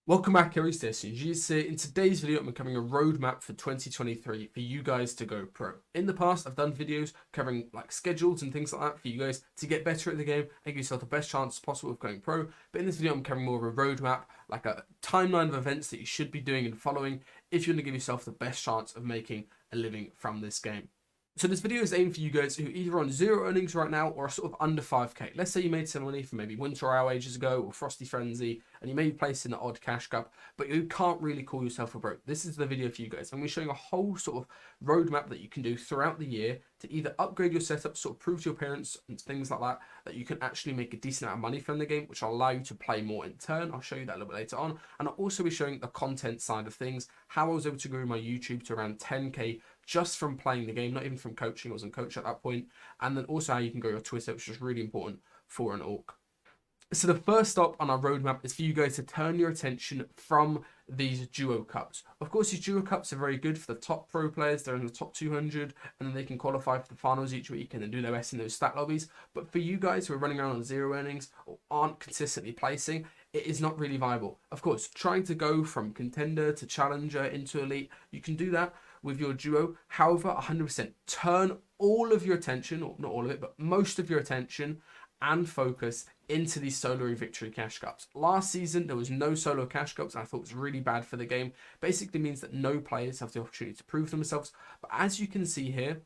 Welcome back, everyone. DestinysJesus here. In today's video, I'm covering a roadmap for 2023 for you guys to go pro. In the past, I've done videos covering like schedules and things like that for you guys to get better at the game and give yourself the best chance possible of going pro. But in this video, I'm covering more of a roadmap, like a timeline of events that you should be doing and following if you want to give yourself the best chance of making a living from this game. So this video is aimed for you guys who are either on zero earnings right now or are sort of under 5k. Let's say you made some money from maybe Winter Hour ages ago or Frosty Frenzy, and you may be placed in the odd cash cup, but you can't really call yourself a broke. This is the video for you guys. I'm going to be showing a whole sort of roadmap that you can do throughout the year to either upgrade your setup, sort of prove to your parents and things like that, that you can actually make a decent amount of money from the game, which will allow you to play more in turn. I'll show you that a little bit later on. And I'll also be showing the content side of things, how I was able to grow my YouTube to around 10k just from playing the game, not even from coaching. I wasn't coach at that point. And then also how you can grow your Twitter, which is really important for an orc. So the first stop on our roadmap is for you guys to turn your attention from these duo cups. Of course, these duo cups are very good for the top pro players. They're in the top 200 and then they can qualify for the finals each week and then do their best in those stat lobbies. But for you guys who are running around on zero earnings or aren't consistently placing, it is not really viable. Of course, trying to go from contender to challenger into elite, you can do that with your duo. However, 100% turn all of your attention, or not all of it, but most of your attention and focus into these solo victory cash cups. Last season, there was no solo cash cups, and I thought it was really bad for the game. Basically means that no players have the opportunity to prove themselves. But as you can see here,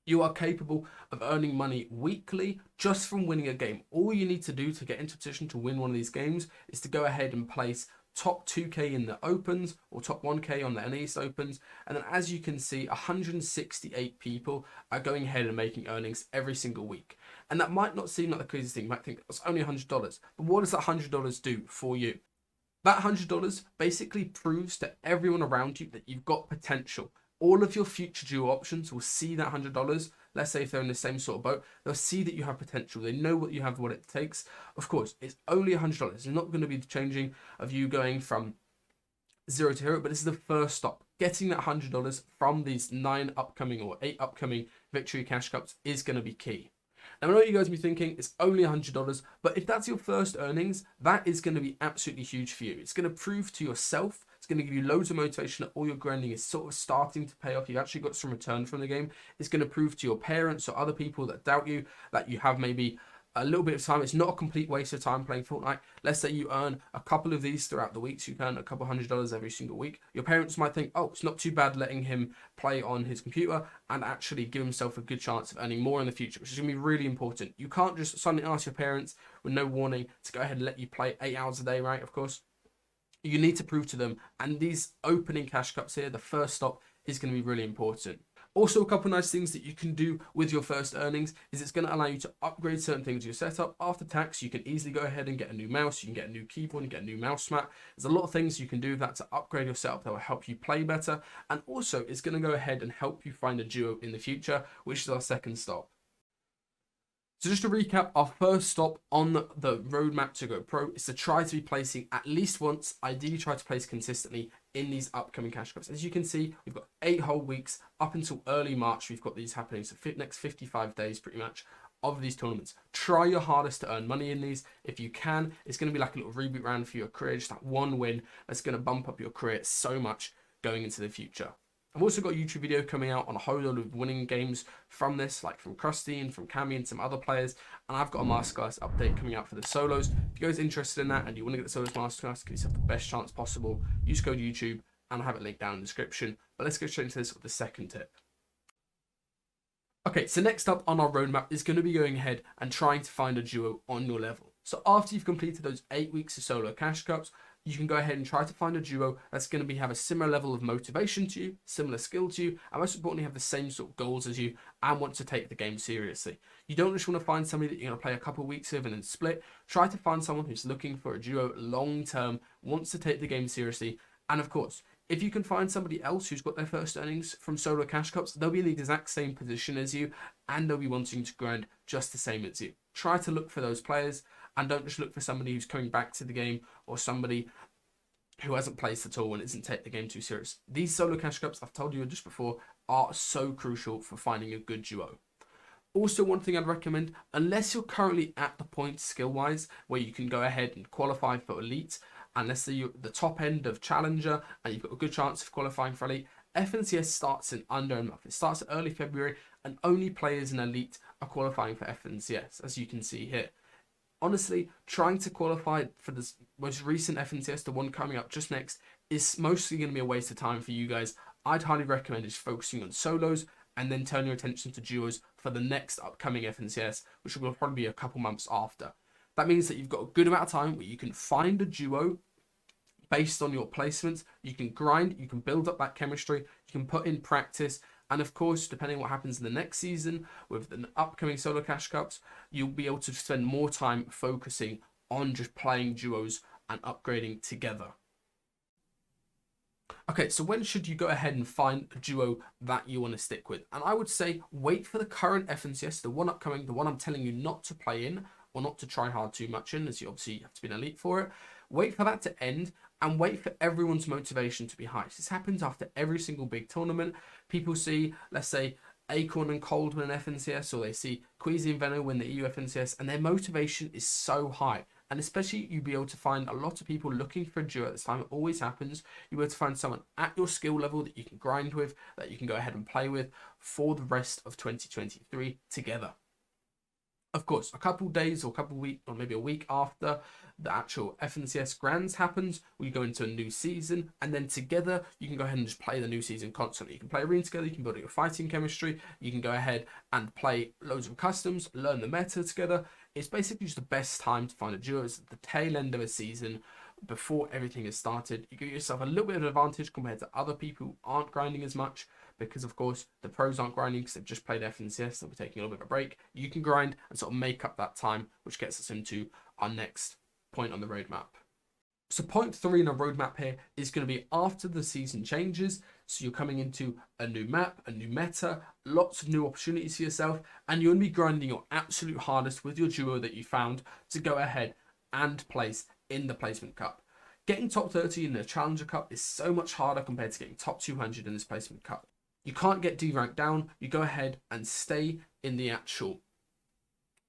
you are capable of earning money weekly just from winning a game. All you need to do to get into a position to win one of these games is to go ahead and place top 2k in the opens or top 1k on the NEast opens, and then as you can see, 168 people are going ahead and making earnings every single week. And that might not seem like the craziest thing. You might think that's only $100, but what does that $100 do for you? That $100 basically proves to everyone around you that you've got potential. All of your future duo options will see that $100. Let's say if they're in the same sort of boat, they'll see that you have potential. They know what you have, what it takes. Of course, it's only $100. It's not going to be the changing of you going from zero to hero, but this is the first stop. Getting that $100 from these 9 upcoming or 8 upcoming victory cash cups is going to be key. Now, I know you guys will be thinking it's only $100, but if that's your first earnings, that is going to be absolutely huge for you. It's going to prove to yourself, it's going to give you loads of motivation that all your grinding is sort of starting to pay off. You've actually got some return from the game. It's going to prove to your parents or other people that doubt you that you have maybe a little bit of time. It's not a complete waste of time playing Fortnite. Let's say you earn a couple of these throughout the weeks. You earn a couple $100 every single week. Your parents might think, oh, it's not too bad letting him play on his computer and actually give himself a good chance of earning more in the future, which is going to be really important. You can't just suddenly ask your parents with no warning to go ahead and let you play 8 hours a day, right? Of course, you need to prove to them. And these opening cash cups here, the first stop, is going to be really important. Also, a couple of nice things that you can do with your first earnings is it's going to allow you to upgrade certain things to your setup. After tax, you can easily go ahead and get a new mouse, you can get a new keyboard, and get a new mouse mat. There's a lot of things you can do with that to upgrade your setup that will help you play better. And also, it's going to go ahead and help you find a duo in the future, which is our second stop. So just to recap, our first stop on the roadmap to go pro is to try to be placing at least once, ideally try to place consistently in these upcoming cash cups. As you can see, we've got 8 whole weeks up until early March. We've got these happening, so next 55 days pretty much of these tournaments. Try your hardest to earn money in these. If you can, it's going to be like a little reboot round for your career, just that one win that's going to bump up your career so much going into the future. I've also got a YouTube video coming out on a whole load of winning games from this, like from Krusty and from Cammy and some other players. And I've got a masterclass update coming out for the solos. If you guys are interested in that and you want to get the solos masterclass, give yourself the best chance possible, use code YouTube and I'll have it linked down in the description. But let's go straight into this with the second tip. Okay, so next up on our roadmap is going to be going ahead and trying to find a duo on your level. So after you've completed those 8 weeks of solo cash cups, you can go ahead and try to find a duo that's going to have a similar level of motivation to you, similar skill to you, and most importantly have the same sort of goals as you and want to take the game seriously. You don't just want to find somebody that you're going to play a couple of weeks with and then split. Try to find someone who's looking for a duo long term, wants to take the game seriously, and of course, if you can find somebody else who's got their first earnings from solo cash cups, they'll be in the exact same position as you and they'll be wanting to grind just the same as you. Try to look for those players and don't just look for somebody who's coming back to the game or somebody who hasn't placed at all and isn't taking the game too serious. These solo cash cups, I've told you just before, are so crucial for finding a good duo. Also, one thing I'd recommend, unless you're currently at the point skill-wise where you can go ahead and qualify for elite, and let's say you're the top end of Challenger and you've got a good chance of qualifying for Elite, FNCS starts in under a month. It starts in early February, and only players in Elite are qualifying for FNCS, as you can see here. Honestly, trying to qualify for this most recent FNCS, the one coming up just next, is mostly going to be a waste of time for you guys. I'd highly recommend just focusing on solos and then turn your attention to duos for the next upcoming FNCS, which will probably be a couple months after. That means that you've got a good amount of time where you can find a duo based on your placements. You can grind, you can build up that chemistry, you can put in practice, and of course, depending on what happens in the next season with the upcoming Solo Cash Cups, you'll be able to spend more time focusing on just playing duos and upgrading together. Okay, so when should you go ahead and find a duo that you want to stick with? And I would say wait for the current FNCS, the one upcoming, the one I'm telling you not to play in or not to try hard too much in, as you obviously have to be an elite for it. Wait for that to end and wait for everyone's motivation to be high. This happens after every single big tournament. People see, let's say, Acorn and Cold win an FNCS, or they see Queasy and Venno win the EU FNCS, and their motivation is so high. And especially you'll be able to find a lot of people looking for a duo at this time. It always happens. You'll be able to find someone at your skill level that you can grind with, that you can go ahead and play with for the rest of 2023 together. Of course, a couple days or a couple weeks or maybe a week after the actual FNCS Grands happens, we go into a new season, and then together you can go ahead and just play the new season constantly. You can play Arena together, you can build your fighting chemistry, you can go ahead and play loads of customs, learn the meta together. It's basically just the best time to find a duo. It's the tail end of a season before everything is started. You give yourself a little bit of an advantage compared to other people who aren't grinding as much, because of course the pros aren't grinding because they've just played FNCS, they'll be taking a little bit of a break. You can grind and sort of make up that time, which gets us into our next point on the roadmap. So point 3 in our roadmap here is going to be after the season changes. So you're coming into a new map, a new meta, lots of new opportunities for yourself, and you're going to be grinding your absolute hardest with your duo that you found to go ahead and place in the Placement Cup. Getting top 30 in the Challenger Cup is so much harder compared to getting top 200 in this Placement Cup. You can't get D-ranked down. You go ahead and stay in the actual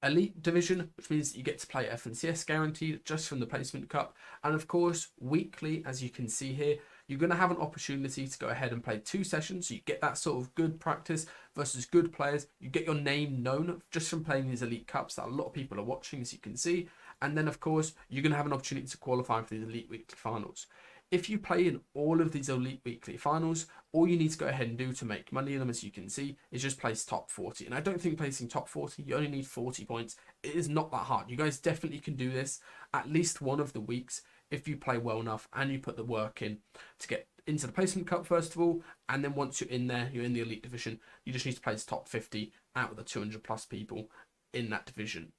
Elite division, which means that you get to play FNCS guaranteed just from the Placement Cup. And of course, weekly, as you can see here, you're going to have an opportunity to go ahead and play 2 sessions. So you get that sort of good practice versus good players. You get your name known just from playing these Elite Cups that a lot of people are watching, as you can see. And then, of course, you're going to have an opportunity to qualify for these Elite Weekly Finals. If you play in all of these Elite Weekly Finals, all you need to go ahead and do to make money in them, as you can see, is just place top 40. And I don't think placing top 40, you only need 40 points. It is not that hard. You guys definitely can do this at least one of the weeks if you play well enough and you put the work in to get into the Placement Cup first of all. And then once you're in there, you're in the Elite division, you just need to place top 50 out of the 200 plus people in that division.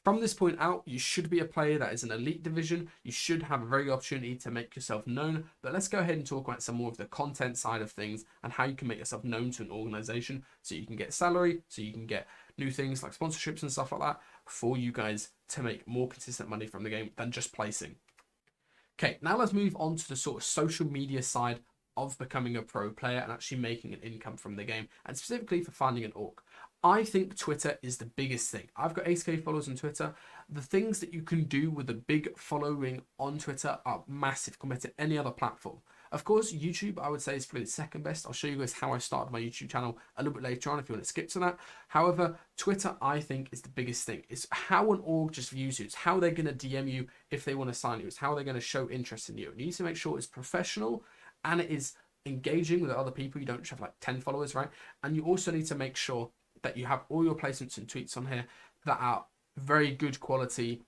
From this point out, you should be a player that is an elite division. You should have a very good opportunity to make yourself known. But let's go ahead and talk about some more of the content side of things and how you can make yourself known to an organization so you can get salary, so you can get new things like sponsorships and stuff like that for you guys to make more consistent money from the game than just placing. Okay, now let's move on to the sort of social media side of becoming a pro player and actually making an income from the game, and specifically for finding an org. I think Twitter is the biggest thing. I've got 8k followers on Twitter. The things that you can do with a big following on Twitter are massive compared to any other platform. Of course, YouTube, I would say, is probably the second best. I'll show you guys how I started my YouTube channel a little bit later on if you want to skip to that. However, Twitter, I think, is the biggest thing. It's how an org just views you. It's how they're going to DM you if they want to sign you. It's how they're going to show interest in you. And you need to make sure it's professional and it is engaging with other people. You don't just have like 10 followers, right? And you also need to make sure that you have all your placements and tweets on here that are very good quality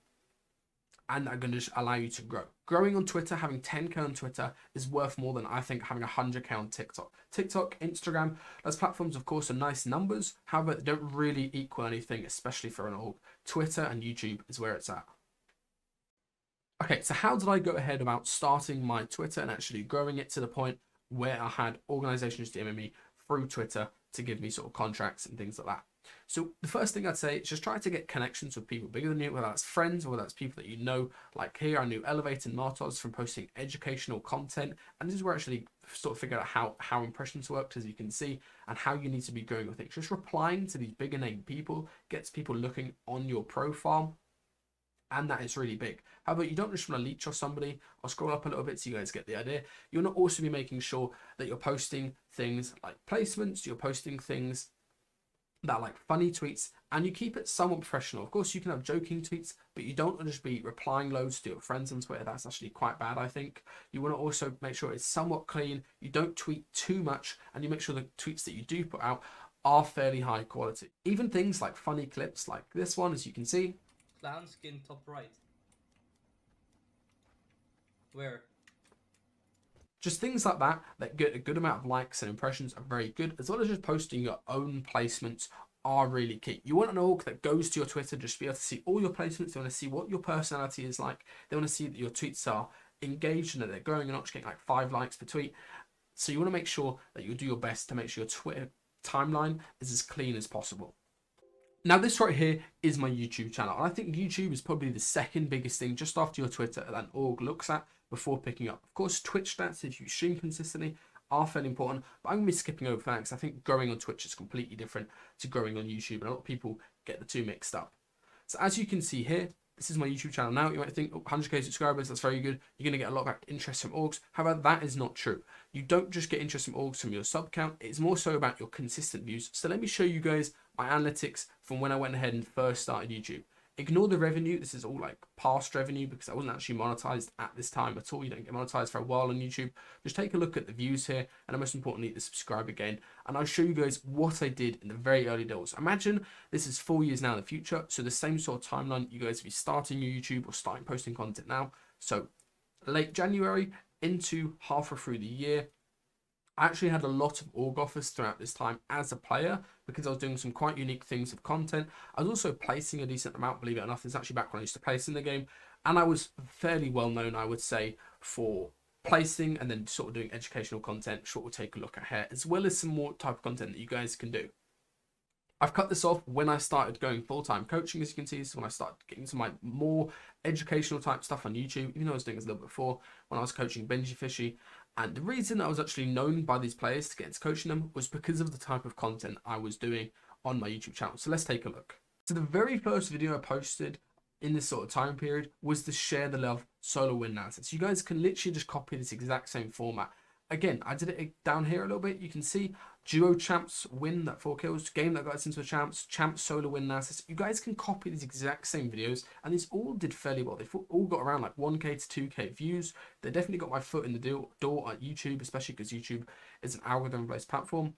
and are going to just allow you to grow. Growing on Twitter, having 10k on Twitter is worth more than I think having 100k on TikTok. TikTok, Instagram, those platforms of course are nice numbers, however they don't really equal anything, especially for an org. Twitter and YouTube is where it's at. Okay, so how did I go ahead about starting my Twitter and actually growing it to the point where I had organizations DMing me through Twitter to give me sort of contracts and things like that? So the first thing I'd say is just try to get connections with people bigger than you, whether that's friends or whether that's people that you know. Like here, I knew Elevate and Martos from posting educational content, and this is where I actually sort of figured out how impressions worked, as you can see, and how you need to be going with things. Just replying to these bigger name people gets people looking on your profile. And that is really big. However, you don't just want to leech off somebody. I'll scroll up a little bit so you guys get the idea. You want to also be making sure that you're posting things like placements, you're posting things that are like funny tweets, and you keep it somewhat professional. Of course, you can have joking tweets, but you don't want to just be replying loads to your friends on Twitter. That's actually quite bad, I think. You want to also make sure it's somewhat clean. You don't tweet too much, and you make sure the tweets that you do put out are fairly high quality. Even things like funny clips like this one, as you can see. Clown skin top right. Where? Just things like that that get a good amount of likes and impressions are very good, as well as just posting your own placements are really key. You want an org that goes to your Twitter just to be able to see all your placements. They want to see what your personality is like. They want to see that your tweets are engaged and that they're growing and not just getting like 5 likes per tweet. So you want to make sure that you do your best to make sure your Twitter timeline is as clean as possible. Now this right here is my YouTube channel, and I think YouTube is probably the second biggest thing just after your Twitter that an org looks at before picking up. Of course, Twitch stats, if you stream consistently, are fairly important, but I'm going to be skipping over that because I think growing on Twitch is completely different to growing on YouTube, and a lot of people get the two mixed up. So as you can see here, this is my YouTube channel now. You might think, oh, 100k subscribers, that's very good. You're going to get a lot of interest from orgs. However, that is not true. You don't just get interest from orgs from your sub count. It's more so about your consistent views. So let me show you guys my analytics from when I went ahead and first started YouTube. Ignore the revenue. This is all like past revenue because I wasn't actually monetized at this time at all. You don't get monetized for a while on YouTube. Just take a look at the views here, and most importantly, the subscriber gain. And I'll show you guys what I did in the very early days. Imagine this is 4 years now in the future. So the same sort of timeline, you guys will be starting your YouTube or starting posting content now. So late January into halfway through the year, I actually had a lot of org offers throughout this time as a player because I was doing some quite unique things of content. I was also placing a decent amount, believe it or not. It's actually back when I used to place in the game. And I was fairly well known, I would say, for placing and then sort of doing educational content, which we'll take a look at here, as well as some more type of content that you guys can do. I've cut this off when I started going full-time coaching, as you can see. So when I started getting to my more educational type stuff on YouTube, even though I was doing this a little bit before, when I was coaching Benji Fishy. And the reason I was actually known by these players to get into coaching them was because of the type of content I was doing on my YouTube channel. So let's take a look. So the very first video I posted in this sort of time period was the Share the Love solo win analysis. You guys can literally just copy this exact same format. Again, I did it down here a little bit. You can see duo champs win that 4 kills, game that got us into a champs solo win analysis. You guys can copy these exact same videos, and these all did fairly well. They all got around like 1k to 2k views. They definitely got my foot in the door at YouTube, especially because YouTube is an algorithm-based platform.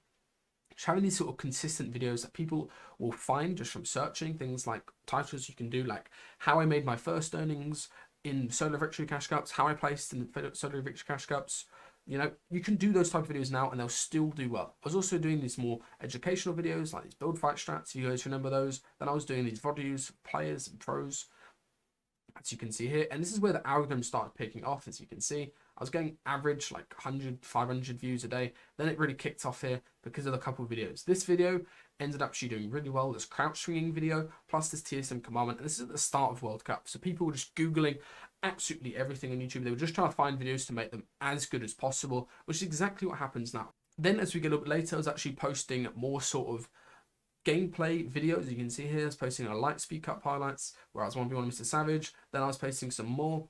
Just having these sort of consistent videos that people will find just from searching, things like titles you can do, like how I made my first earnings in solo victory cash cups, how I placed in the solo victory cash cups. You know, you can do those type of videos now and they'll still do well. I was also doing these more educational videos like these build fight strats, if you guys remember those. Then I was doing these VODs, players and pros, as you can see here. And this is where the algorithm started picking off, as you can see. I was getting average like 100, 500 views a day. Then it really kicked off here because of a couple of videos. This video ended up actually doing really well. This crouch swinging video, plus this TSM commandment. And this is at the start of World Cup. So people were just Googling absolutely everything on YouTube. They were just trying to find videos to make them as good as possible, which is exactly what happens now. Then as we get a little bit later, I was actually posting more sort of gameplay videos. You can see here, I was posting a light speed cup highlights where I was 1v1 Mr. Savage. Then I was posting some more,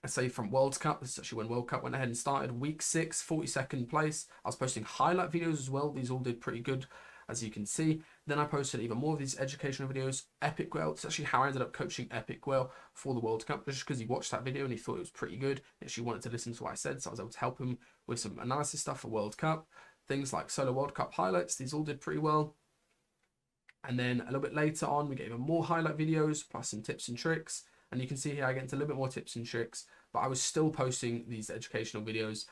I say from World Cup. This is actually when World Cup went ahead and started. Week 6, 42nd place. I was posting highlight videos as well. These all did pretty good, as you can see. Then I posted even more of these educational videos. Epic Whale, it's actually how I ended up coaching Epic Whale for the World Cup, just because he watched that video and he thought it was pretty good. He actually wanted to listen to what I said, so I was able to help him with some analysis stuff for World Cup. Things like solo World Cup highlights, these all did pretty well. And then a little bit later on, we get even more highlight videos, plus some tips and tricks. And you can see here, I get into a little bit more tips and tricks, but I was still posting these educational videos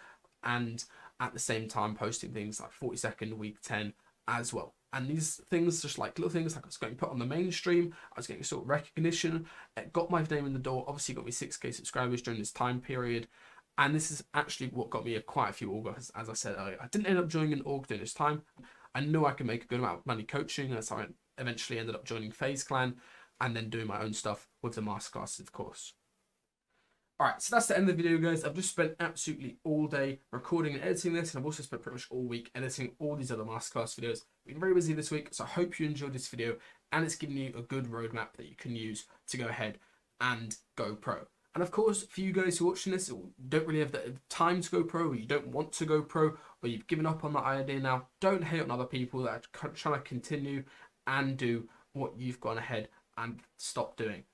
and at the same time posting things like 42nd, week 10 as well. And these things, just like little things, like I was getting put on the mainstream, I was getting sort of recognition, it got my name in the door, obviously got me 6k subscribers during this time period. And this is actually what got me quite a few orgs, as I said earlier. I didn't end up joining an org during this time. I knew I could make a good amount of money coaching, and so I eventually ended up joining FaZe Clan and then doing my own stuff with the masterclasses, of course. Alright, so that's the end of the video, guys. I've just spent absolutely all day recording and editing this, and I've also spent pretty much all week editing all these other masterclass videos. I've been very busy this week, so I hope you enjoyed this video, and it's giving you a good roadmap that you can use to go ahead and go pro. And of course, for you guys who are watching this, who don't really have the time to go pro, or you don't want to go pro, or you've given up on that idea now, don't hate on other people that are trying to continue and do what you've gone ahead and stop doing.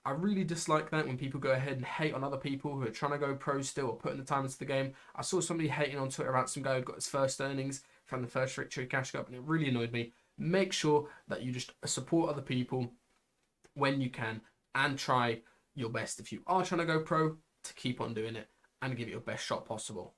I really dislike that when people go ahead and hate on other people who are trying to go pro still or putting the time into the game. I saw somebody hating on Twitter about some guy who got his first earnings from the first victory cash cup, and it really annoyed me. Make sure that you just support other people when you can and try your best if you are trying to go pro to keep on doing it and give it your best shot possible.